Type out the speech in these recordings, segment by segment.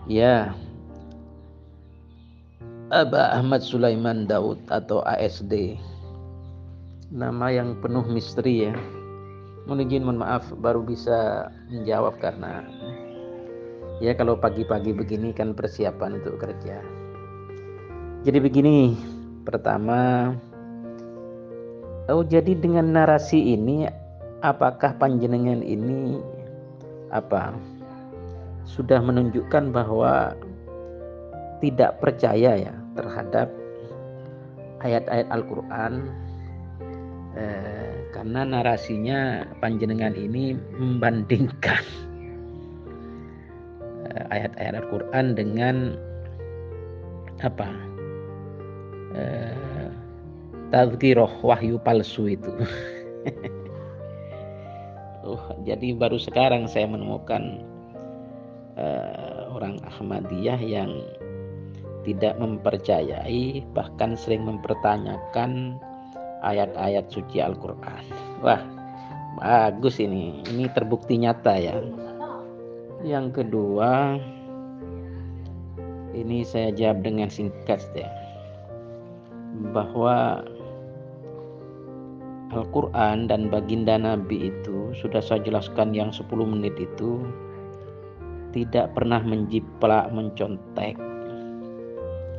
Ya, Aba Ahmad Sulaiman Daud atau ASD, nama yang penuh misteri ya. Mohon maaf baru bisa menjawab karena ya kalau pagi-pagi begini kan persiapan untuk kerja. Jadi begini, pertama, jadi dengan narasi ini apakah panjenengan ini sudah menunjukkan bahwa tidak percaya ya terhadap ayat-ayat Al-Quran, karena narasinya panjenengan ini membandingkan ayat-ayat Al-Quran dengan tazkirah wahyu palsu itu. Jadi baru sekarang saya menemukan orang Ahmadiyah yang tidak mempercayai, bahkan sering mempertanyakan ayat-ayat suci Al-Quran. Wah, bagus ini terbukti nyata ya. Yang kedua, ini saya jawab dengan singkat ya, bahwa Al-Quran dan baginda Nabi itu sudah saya jelaskan yang 10 menit itu tidak pernah menjiplak, mencontek,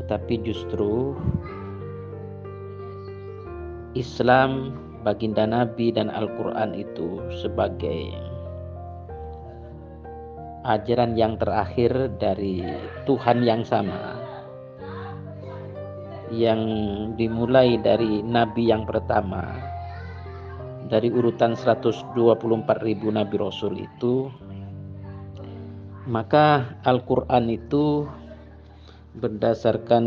tetapi justru Islam, baginda Nabi dan Al-Quran itu sebagai ajaran yang terakhir dari Tuhan yang sama, yang dimulai dari Nabi yang pertama dari urutan 124.000 Nabi Rasul itu, maka Al-Quran itu berdasarkan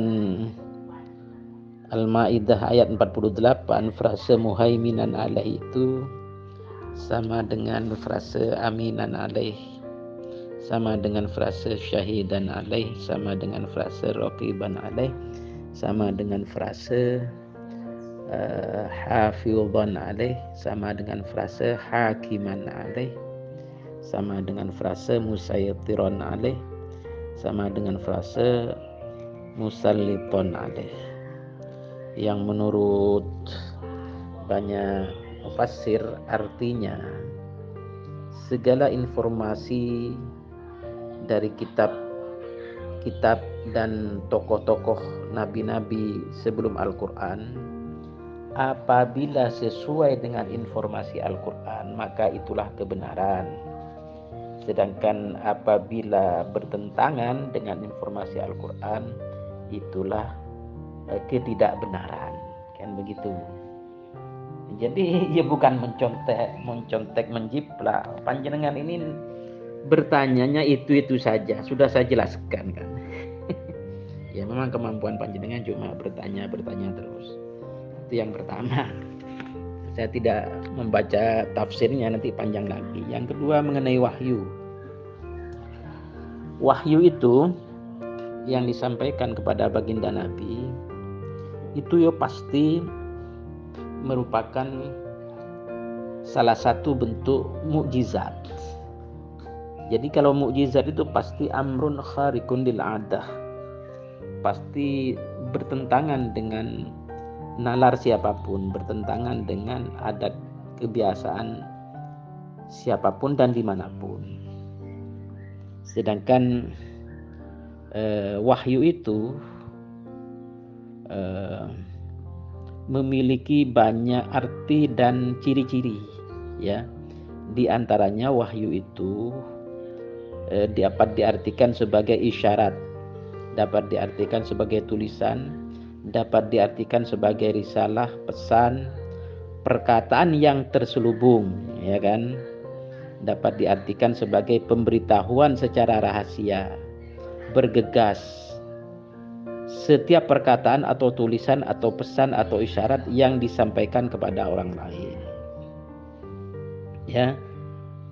Al-Ma'idah ayat 48, frase muhaiminan alaih itu sama dengan frase aminan alaih, sama dengan frase syahidan alaih, sama dengan frase raqiban alaih, sama dengan frase hafidhan alaih, sama dengan frase hakiman alaih, sama dengan frase musaytiron alaih, sama dengan frase musalliton alaih, yang menurut banyak mufassir artinya segala informasi dari kitab dan tokoh-tokoh nabi-nabi sebelum Al-Quran, apabila sesuai dengan informasi Al-Quran maka itulah kebenaran, sedangkan apabila bertentangan dengan informasi Al-Quran itulah ketidakbenaran, kan begitu. Jadi ya bukan mencontek menjiplak. Panjenengan ini bertanyanya itu saja, sudah saya jelaskan kan. Ya memang kemampuan panjenengan cuma bertanya terus. Itu yang pertama. Saya tidak membaca tafsirnya, nanti panjang lagi. Yang kedua mengenai wahyu. Wahyu itu yang disampaikan kepada baginda Nabi itu ya pasti merupakan salah satu bentuk mukjizat. Jadi kalau mukjizat itu pasti amrun khariqun lil adah, pasti bertentangan dengan nalar siapapun, bertentangan dengan adat kebiasaan siapapun dan dimanapun. Sedangkan wahyu itu memiliki banyak arti dan ciri-ciri ya. Di antaranya wahyu itu dapat diartikan sebagai isyarat, dapat diartikan sebagai tulisan, dapat diartikan sebagai risalah, pesan, perkataan yang terselubung, ya kan? Dapat diartikan sebagai pemberitahuan secara rahasia, bergegas. Setiap perkataan atau tulisan atau pesan atau isyarat yang disampaikan kepada orang lain. Ya.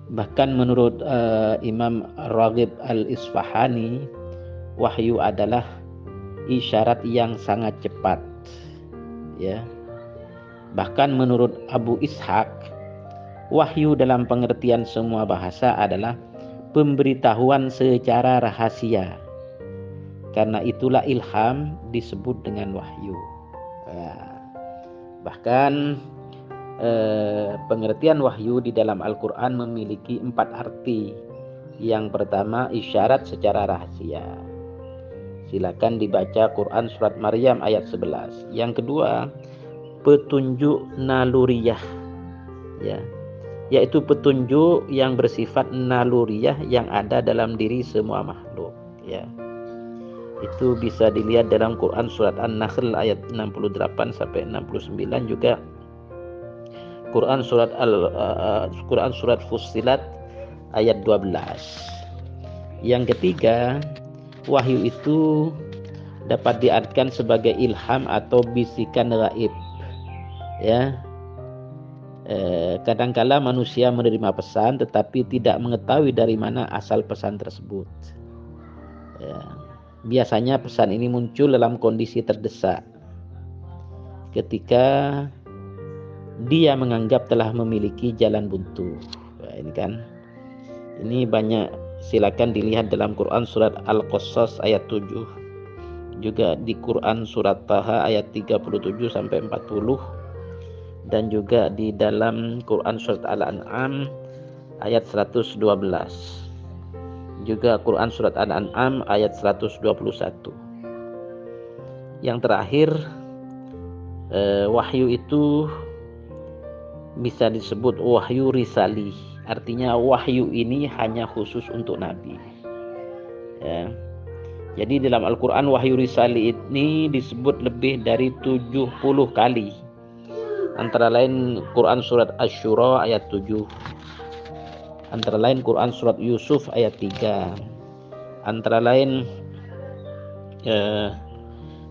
Bahkan menurut Imam Raghib Al-Isfahani, wahyu adalah isyarat yang sangat cepat. Ya. Bahkan menurut Abu Ishaq, wahyu dalam pengertian semua bahasa adalah pemberitahuan secara rahasia. Karena itulah ilham disebut dengan wahyu. Bahkan pengertian wahyu di dalam Al-Quran memiliki 4 arti. Yang pertama, isyarat secara rahasia. Silakan dibaca Quran surat Maryam ayat 11. Yang kedua, petunjuk naluriyah, ya, yaitu petunjuk yang bersifat naluriyah yang ada dalam diri semua makhluk, ya. Itu bisa dilihat dalam Quran surat An-Nahl ayat 68 sampai 69, juga Quran surat Fussilat ayat 12. Yang ketiga, wahyu itu dapat diartikan sebagai ilham atau bisikan gaib, ya. Kadangkala manusia menerima pesan tetapi tidak mengetahui dari mana asal pesan tersebut, ya. Biasanya pesan ini muncul dalam kondisi terdesak, ketika dia menganggap telah memiliki jalan buntu. Nah, ini banyak. Silakan dilihat dalam Quran surat Al-Qasas ayat 7, juga di Quran surat Taha ayat 37 sampai 40, dan juga di dalam Quran surat Al-An'am ayat 112, juga Quran surat Al-An'am ayat 121. Yang terakhir, wahyu itu bisa disebut wahyu risali. Artinya wahyu ini hanya khusus untuk Nabi, ya. Jadi dalam Al-Quran wahyu risali ini disebut lebih dari 70 kali. Antara lain Quran surat Asy-Syura ayat 7, antara lain Quran surat Yusuf ayat 3, antara lain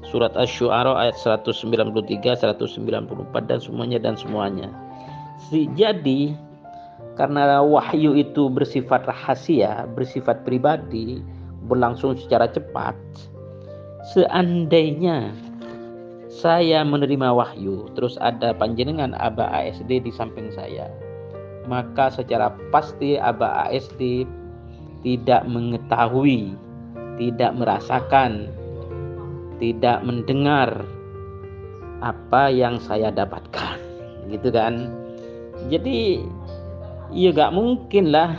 surat Asy-Syu'ara ayat 193, 194, dan semuanya. Jadi karena wahyu itu bersifat rahasia, bersifat pribadi, berlangsung secara cepat, seandainya saya menerima wahyu terus ada panjenengan Aba ASD di samping saya, maka secara pasti Aba ASD tidak mengetahui, tidak merasakan, tidak mendengar apa yang saya dapatkan, gitu kan. Jadi ya gak mungkin lah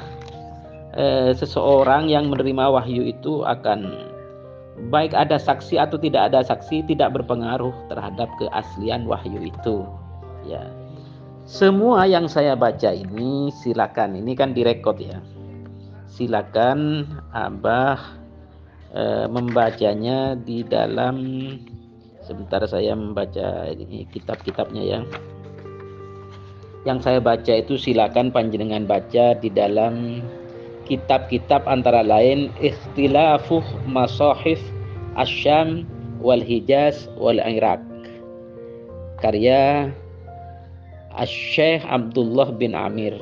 seseorang yang menerima wahyu itu akan, baik ada saksi atau tidak ada saksi, tidak berpengaruh terhadap keaslian wahyu itu, ya. Semua yang saya baca ini silakan, ini kan direkod, ya. Silakan Abah membacanya di dalam, sebentar saya membaca ini kitab-kitabnya, ya. Yang saya baca itu silakan panjenengan baca di dalam kitab-kitab, antara lain Ikhtilafu Masahif Asyam wal Hijaz wal Iraq, karya Asy-Syaikh Abdullah bin Amir,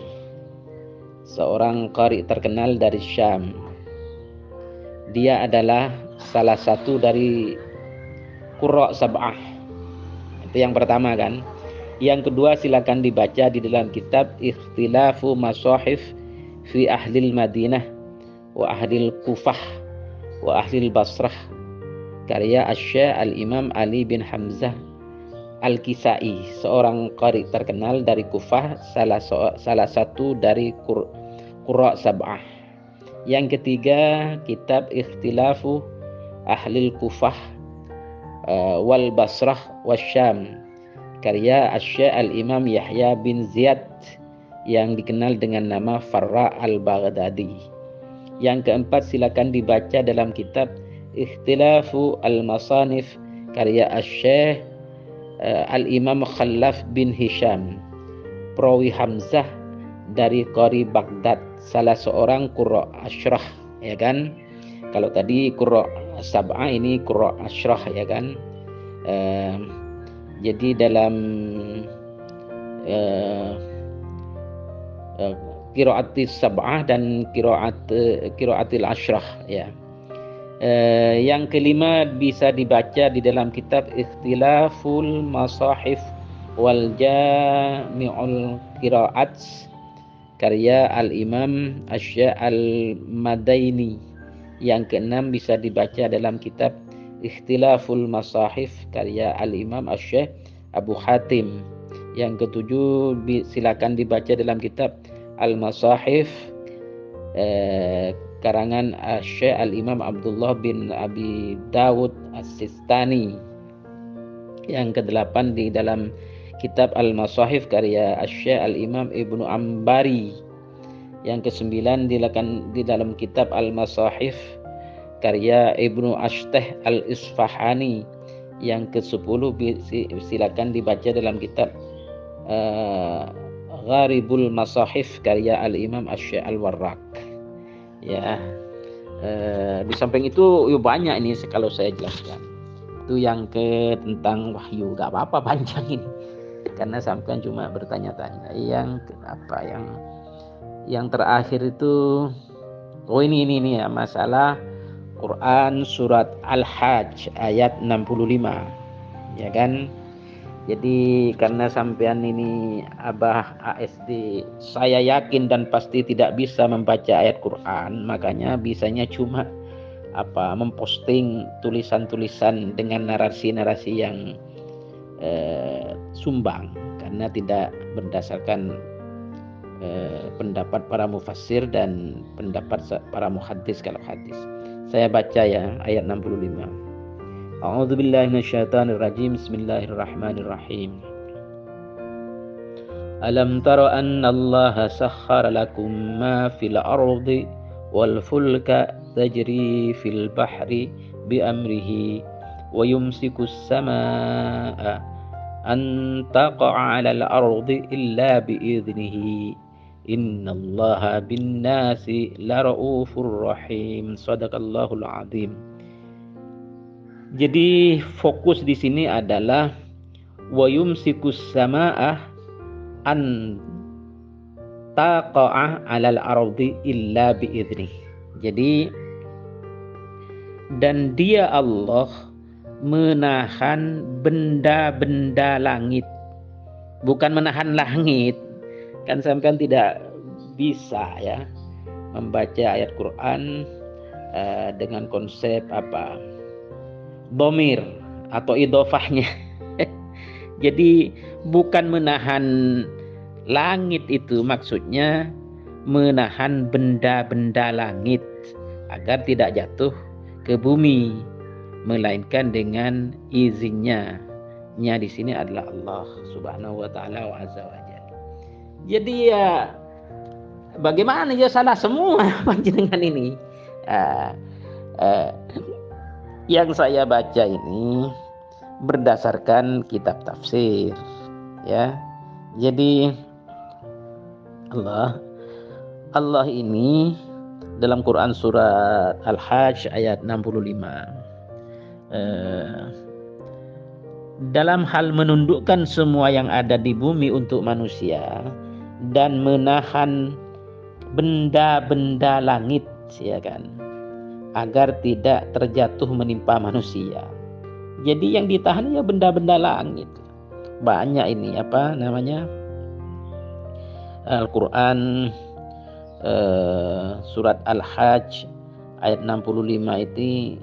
seorang qari terkenal dari Syam. Dia adalah salah satu dari Qurra Sab'ah. Itu yang pertama, kan. Yang kedua, silakan dibaca di dalam kitab Ikhtilafu Masahif fi Ahlil Madinah wa Ahlil Kufah wa Ahlil Basrah, karya Asy-Syaikh Al-Imam Ali bin Hamzah Al-Kisai, seorang qari terkenal dari Kufah, salah satu dari Qurra Sab'ah. Yang ketiga, kitab Ikhtilafu Ahlil Kufah wal Basrah wasyam, karya Asy-Syaikh Al-Imam Yahya bin Ziyad yang dikenal dengan nama Farra al-Baghdadi. Yang keempat, silakan dibaca dalam kitab Ikhtilafu al-Masanif, karya Asy-Syaikh Al-Imam Khalaf bin Hisham, perawi Hamzah dari qari Baghdad, salah seorang Qurra Asyrah, ya kan. Kalau tadi Qurra Sab'ah, ini Qurra Asyrah, ya kan. Jadi dalam qiraatis sab'ah dan qiraatil asyrah, ya. Yang kelima, bisa dibaca di dalam kitab Ikhtilaful Masahif wal Jami'ul Qiraat, karya Al-Imam Asy' Al-Madaini. Yang keenam bisa dibaca dalam kitab Ikhtilaful Masahif karya Al-Imam Asy' Abu Hatim. Yang ketujuh silakan dibaca dalam kitab Al-Masahif karangan Asy' Al-Imam Abdullah bin Abi Dawud As-Sistani. Yang kedelapan di dalam kitab Al-Masahif karya Asy' Al-Imam Ibnu Ambari. Yang kesembilan di dalam kitab Al-Masahif karya Ibnu Ashtah Al-Isfahani. Yang ke-10 silakan dibaca dalam kitab Gharibul Masahif karya Al-Imam Asy' Al-Warraq. Ya, di samping itu banyak ini kalau saya jelaskan. Itu yang tentang wahyu, gak apa-apa panjang ini karena sampean cuma bertanya-tanya. Yang terakhir itu ini ya, masalah Quran surat Al-Hajj ayat 65, ya kan? Jadi karena sampean ini Abah ASD, saya yakin dan pasti tidak bisa membaca ayat Quran, makanya bisanya cuma memposting tulisan-tulisan dengan narasi-narasi yang sumbang, karena tidak berdasarkan pendapat para mufassir dan pendapat para muhaddis kalau hadis. Saya baca ya ayat 65. A'udzubillahi minasyaitonirrajim. Bismillahirrahmanirrahim. Alam tara annallaha sakhkhara lakum ma fil ardi wal fulka tajri fil bahri bi amrihi wa yumsikus samaa'a an taqa'a 'alal ardi illa bi idnihi innallaha bin nasi laraufur rahim. Shadaqallahul azim. Jadi fokus di sini adalah wa yumsikus samaa'a an taqa'a 'alal ardi illa bi idnih. Jadi dan dia Allah menahan benda-benda langit, bukan menahan langit. Kan sampean tidak bisa ya membaca ayat Quran dengan konsep dhamir atau idhofahnya. Jadi bukan menahan langit, itu maksudnya menahan benda-benda langit agar tidak jatuh ke bumi, melainkan dengan izinnya. Nya di sini adalah Allah Subhanahu wa taala wa azza wa jalla. Jadi ya bagaimana ya, salah semua panjenengan ini. Yang saya baca ini berdasarkan kitab tafsir ya. Jadi Allah ini dalam Quran surat Al-Hajj ayat 65 dalam hal menundukkan semua yang ada di bumi untuk manusia dan menahan benda-benda langit, ya kan, agar tidak terjatuh menimpa manusia. Jadi yang ditahan ya benda-benda langit. Banyak ini Al-Quran surat Al-Hajj ayat 65 itu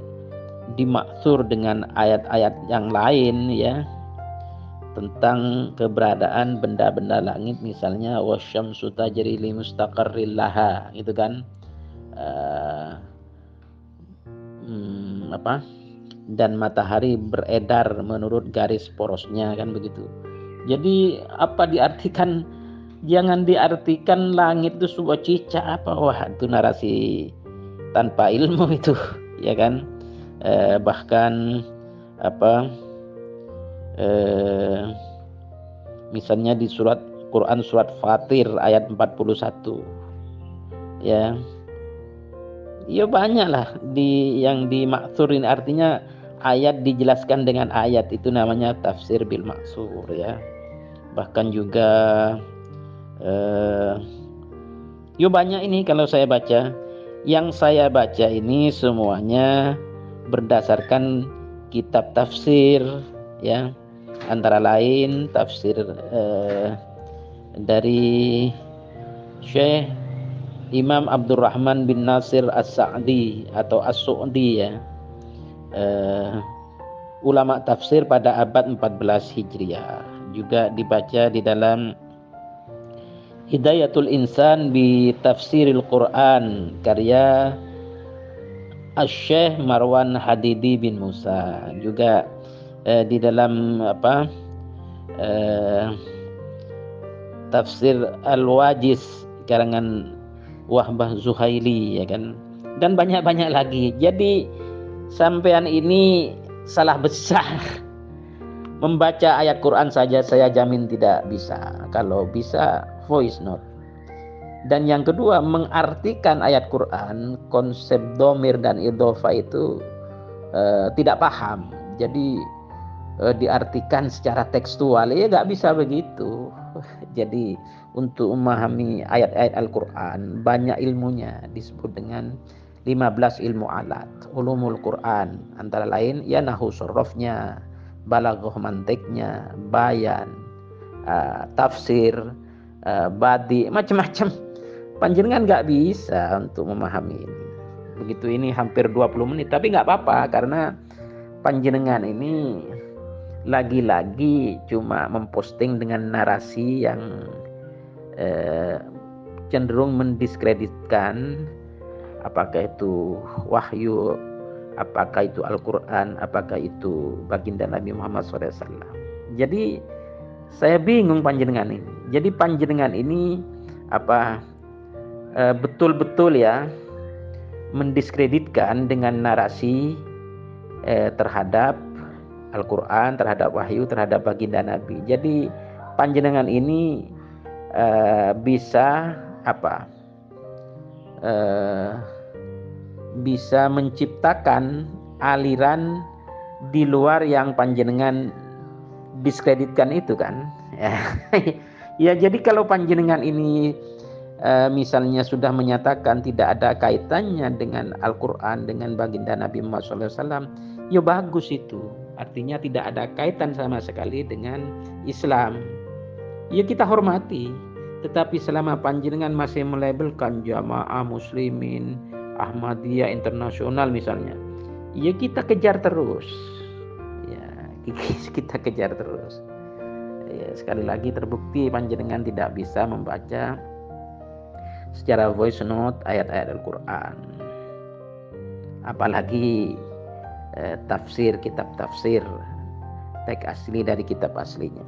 dimaksur dengan ayat-ayat yang lain ya, tentang keberadaan benda-benda langit, misalnya wasyamsu tajri li mustaqarril laha, itu kan dan matahari beredar menurut garis porosnya, kan begitu. Jadi apa diartikan, jangan diartikan langit itu sebuah cicak wah itu narasi tanpa ilmu itu, ya kan. Bahkan misalnya di Quran surat Fatir ayat 41 ya banyak lah yang dimaksurin, artinya ayat dijelaskan dengan ayat, itu namanya tafsir bil maksur ya. Bahkan juga banyak ini kalau saya baca. Yang saya baca ini semuanya berdasarkan kitab tafsir ya, antara lain tafsir dari Syekh Imam Abdurrahman bin Nasir As-Sa'di atau As-Su'di ya, ulama tafsir pada abad 14 Hijriah. Juga dibaca di dalam Hidayatul Insan bi Tafsiril Quran karya Asy-Syaikh Marwan Hadidi bin Musa. Juga di dalam Tafsir Al-Wajiz karangan Wahbah Zuhaili ya kan, dan banyak-banyak lagi. Jadi sampean ini salah besar. Membaca ayat Quran saja saya jamin tidak bisa. Kalau bisa voice note. Dan yang kedua, mengartikan ayat Quran, konsep domir dan idhofa itu tidak paham. Jadi diartikan secara tekstual, ya nggak bisa begitu. Jadi untuk memahami ayat-ayat Al-Quran banyak ilmunya, disebut dengan 15 ilmu alat ulumul Quran, antara lain ya nahu sorofnya, balaghah mantiknya, bayan, tafsir, badi, macam-macam. Panjenengan nggak bisa untuk memahami ini. Begitu ini hampir 20 menit, tapi nggak apa-apa karena panjenengan ini lagi-lagi cuma memposting dengan narasi yang cenderung mendiskreditkan apakah itu wahyu, apakah itu Al-Quran, apakah itu baginda Nabi Muhammad SAW. Jadi saya bingung panjenengan ini. Jadi panjenengan ini betul-betul ya mendiskreditkan dengan narasi terhadap Al-Quran, terhadap wahyu, terhadap baginda Nabi. Jadi panjenengan ini bisa bisa menciptakan aliran di luar yang panjenengan diskreditkan itu kan. Ya jadi kalau panjenengan ini misalnya sudah menyatakan tidak ada kaitannya dengan Al-Quran, dengan baginda Nabi Muhammad SAW, ya bagus itu. Artinya tidak ada kaitan sama sekali dengan Islam. Ya kita hormati. Tetapi selama panjenengan masih melabelkan Jamaah Muslimin, Ahmadiyah Internasional misalnya, ya kita kejar terus. Ya, kita kejar terus. Ya, sekali lagi terbukti panjenengan tidak bisa membaca secara voice note ayat-ayat Al-Quran. Apalagi tafsir, kitab tafsir, teks asli dari kitab aslinya.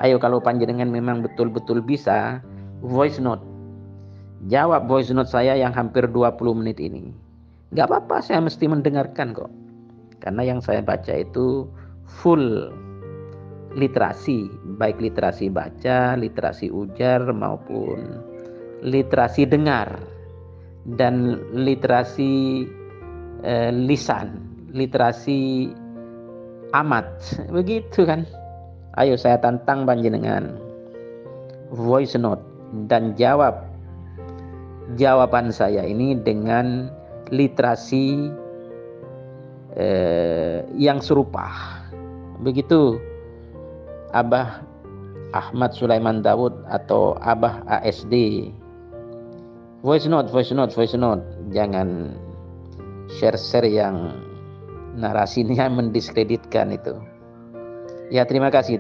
Ayo kalau panjenengan memang betul-betul bisa voice note, jawab voice note saya yang hampir 20 menit ini. Gak apa-apa, saya mesti mendengarkan kok. Karena yang saya baca itu full literasi, baik literasi baca, literasi ujar maupun literasi dengar, dan literasi lisan, literasi amat, begitu kan. Ayo saya tantang panjenengan voice note dan jawab jawaban saya ini dengan literasi yang serupa. Begitu Abah Ahmad Sulaiman Daud atau Abah ASD. Voice note. Jangan share yang narasinya mendiskreditkan itu. Ya, terima kasih.